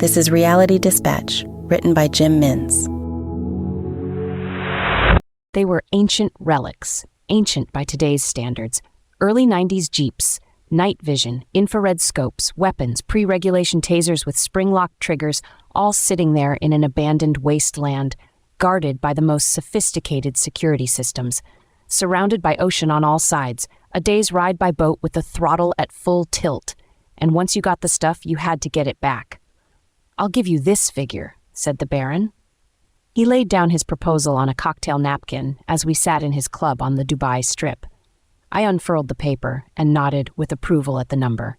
This is Reality Dispatch, written by Jim Mintz. They were ancient relics, ancient by today's standards. Early 90s Jeeps, night vision, infrared scopes, weapons, pre-regulation tasers with spring-locked triggers, all sitting there in an abandoned wasteland, guarded by the most sophisticated security systems. Surrounded by ocean on all sides, a day's ride by boat with the throttle at full tilt. And once you got the stuff, you had to get it back. "I'll give you this figure," said the Baron. He laid down his proposal on a cocktail napkin as we sat in his club on the Dubai Strip. I unfurled the paper and nodded with approval at the number.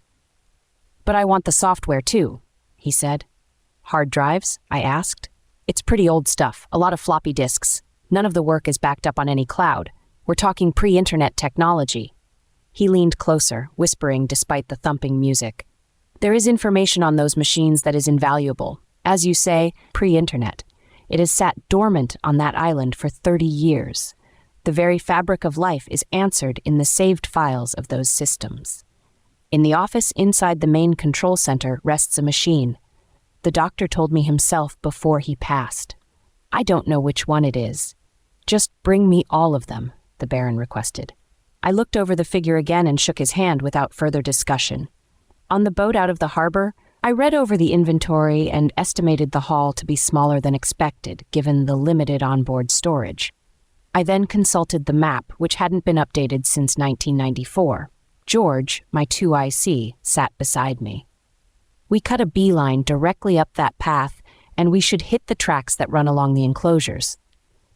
"But I want the software too," he said. "Hard drives?" I asked. "It's pretty old stuff, a lot of floppy disks. None of the work is backed up on any cloud. We're talking pre-internet technology." He leaned closer, whispering despite the thumping music. "There is information on those machines that is invaluable. As you say, pre-internet. It has sat dormant on that island for 30 years. The very fabric of life is answered in the saved files of those systems. In the office inside the main control center rests a machine. The doctor told me himself before he passed. I don't know which one it is. Just bring me all of them," the Baron requested. I looked over the figure again and shook his hand without further discussion. On the boat out of the harbor, I read over the inventory and estimated the haul to be smaller than expected, given the limited onboard storage. I then consulted the map, which hadn't been updated since 1994. George, my 2IC, sat beside me. "We cut a beeline directly up that path, and we should hit the tracks that run along the enclosures.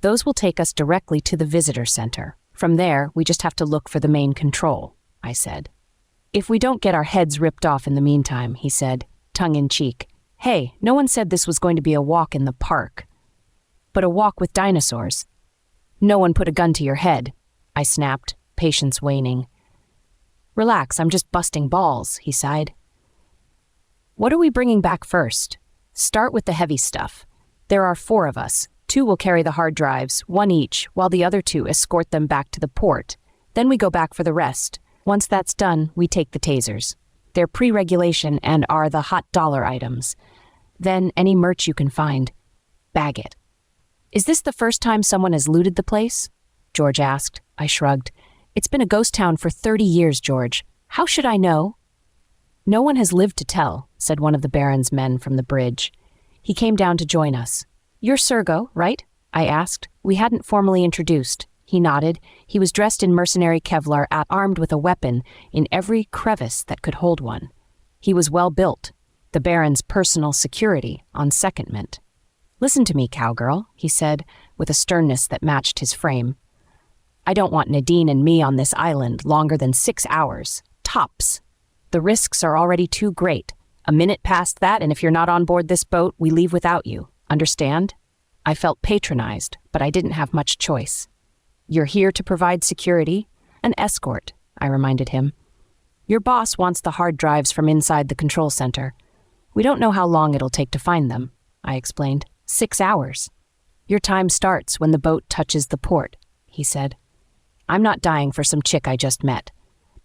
Those will take us directly to the visitor center. From there, we just have to look for the main control," I said. "If we don't get our heads ripped off in the meantime," he said, tongue-in-cheek. "Hey, no one said this was going to be a walk in the park. But a walk with dinosaurs." "No one put a gun to your head," I snapped, patience waning. "Relax, I'm just busting balls," he sighed. "What are we bringing back first? Start with the heavy stuff. There are 4 of us. 2 will carry the hard drives, 1 each, while the other 2 escort them back to the port. Then we go back for the rest. Once that's done, we take the tasers. They're pre-regulation and are the hot dollar items. Then any merch you can find. Bag it." "Is this the first time someone has looted the place?" George asked. I shrugged. "It's been a ghost town for 30 years, George. How should I know?" "No one has lived to tell," said one of the Baron's men from the bridge. He came down to join us. "You're Sergo, right?" I asked. We hadn't formally introduced. He nodded. He was dressed in mercenary Kevlar, armed with a weapon in every crevice that could hold one. He was well built, the Baron's personal security on secondment. "Listen to me, cowgirl," he said, with a sternness that matched his frame. "I don't want Nadine and me on this island longer than 6 hours. Tops. The risks are already too great. A minute past that, and if you're not on board this boat, we leave without you. Understand?" I felt patronized, but I didn't have much choice. "You're here to provide security, an escort," I reminded him. "Your boss wants the hard drives from inside the control center. We don't know how long it'll take to find them," I explained. 6 hours. "Your time starts when the boat touches the port," he said. "I'm not dying for some chick I just met.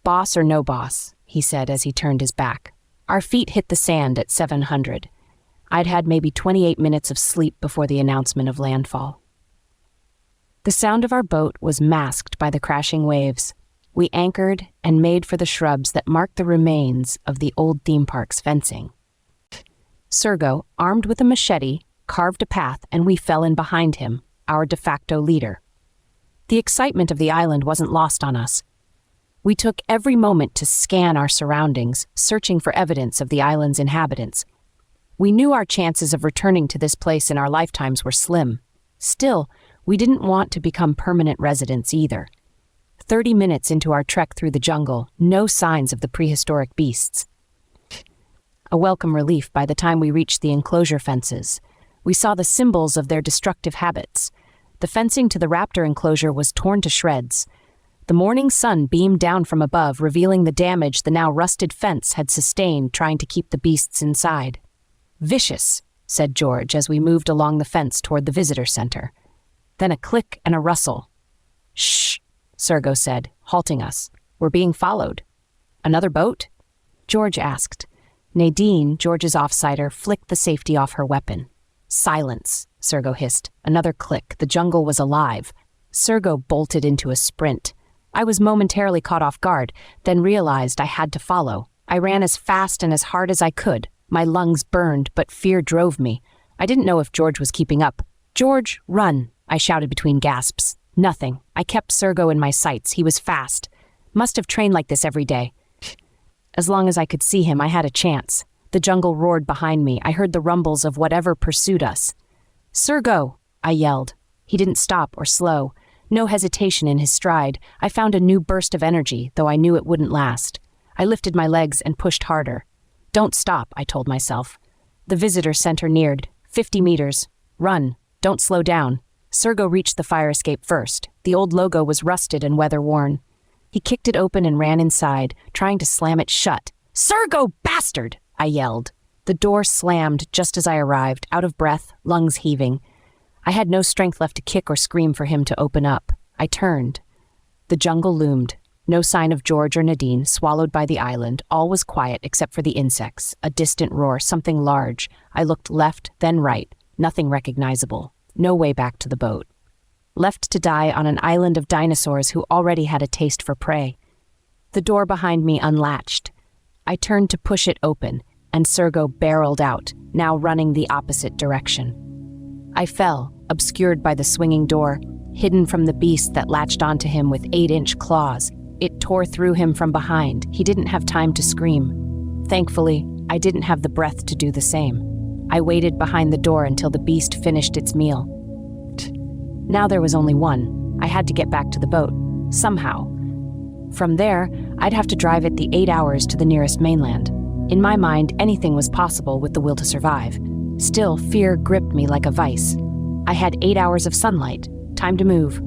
Boss or no boss," he said as he turned his back. Our feet hit the sand at 700. I'd had maybe 28 minutes of sleep before the announcement of landfall. The sound of our boat was masked by the crashing waves. We anchored and made for the shrubs that marked the remains of the old theme park's fencing. Sergo, armed with a machete, carved a path, and we fell in behind him, our de facto leader. The excitement of the island wasn't lost on us. We took every moment to scan our surroundings, searching for evidence of the island's inhabitants. We knew our chances of returning to this place in our lifetimes were slim. Still, we didn't want to become permanent residents either. 30 minutes into our trek through the jungle, no signs of the prehistoric beasts. A welcome relief by the time we reached the enclosure fences. We saw the symbols of their destructive habits. The fencing to the raptor enclosure was torn to shreds. The morning sun beamed down from above, revealing the damage the now rusted fence had sustained trying to keep the beasts inside. "Vicious," said George as we moved along the fence toward the visitor center. Then a click and a rustle. "Shh," Sergo said, halting us. "We're being followed." "Another boat?" George asked. Nadine, George's offsider, flicked the safety off her weapon. Silence, Sergo hissed. Another click. The jungle was alive. Sergo bolted into a sprint. I was momentarily caught off guard, then realized I had to follow. I ran as fast and as hard as I could. My lungs burned, but fear drove me. I didn't know if George was keeping up. "George, run," I shouted between gasps. Nothing. I kept Sergo in my sights. He was fast. Must have trained like this every day. As long as I could see him, I had a chance. The jungle roared behind me. I heard the rumbles of whatever pursued us. "Sergo!" I yelled. He didn't stop or slow. No hesitation in his stride. I found a new burst of energy, though I knew it wouldn't last. I lifted my legs and pushed harder. "Don't stop," I told myself. The visitor center neared. 50 meters. Run. Don't slow down. Sergo reached the fire escape first. The old logo was rusted and weather-worn. He kicked it open and ran inside, trying to slam it shut. "Sergo, bastard!" I yelled. The door slammed just as I arrived, out of breath, lungs heaving. I had no strength left to kick or scream for him to open up. I turned. The jungle loomed. No sign of George or Nadine, swallowed by the island. All was quiet except for the insects. A distant roar, something large. I looked left, then right. Nothing recognizable. No way back to the boat. Left to die on an island of dinosaurs who already had a taste for prey. The door behind me unlatched. I turned to push it open, and Sergo barreled out, now running the opposite direction. I fell, obscured by the swinging door, hidden from the beast that latched onto him with 8-inch claws. It tore through him from behind. He didn't have time to scream. Thankfully, I didn't have the breath to do the same. I waited behind the door until the beast finished its meal. Now there was only one. I had to get back to the boat, somehow. From there, I'd have to drive it the 8 hours to the nearest mainland. In my mind, anything was possible with the will to survive. Still, fear gripped me like a vice. I had 8 hours of sunlight. Time to move.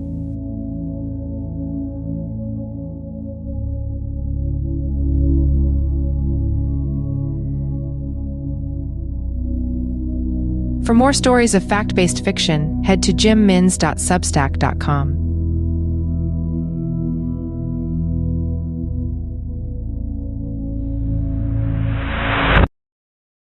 For more stories of fact-based fiction, head to jimmins.substack.com.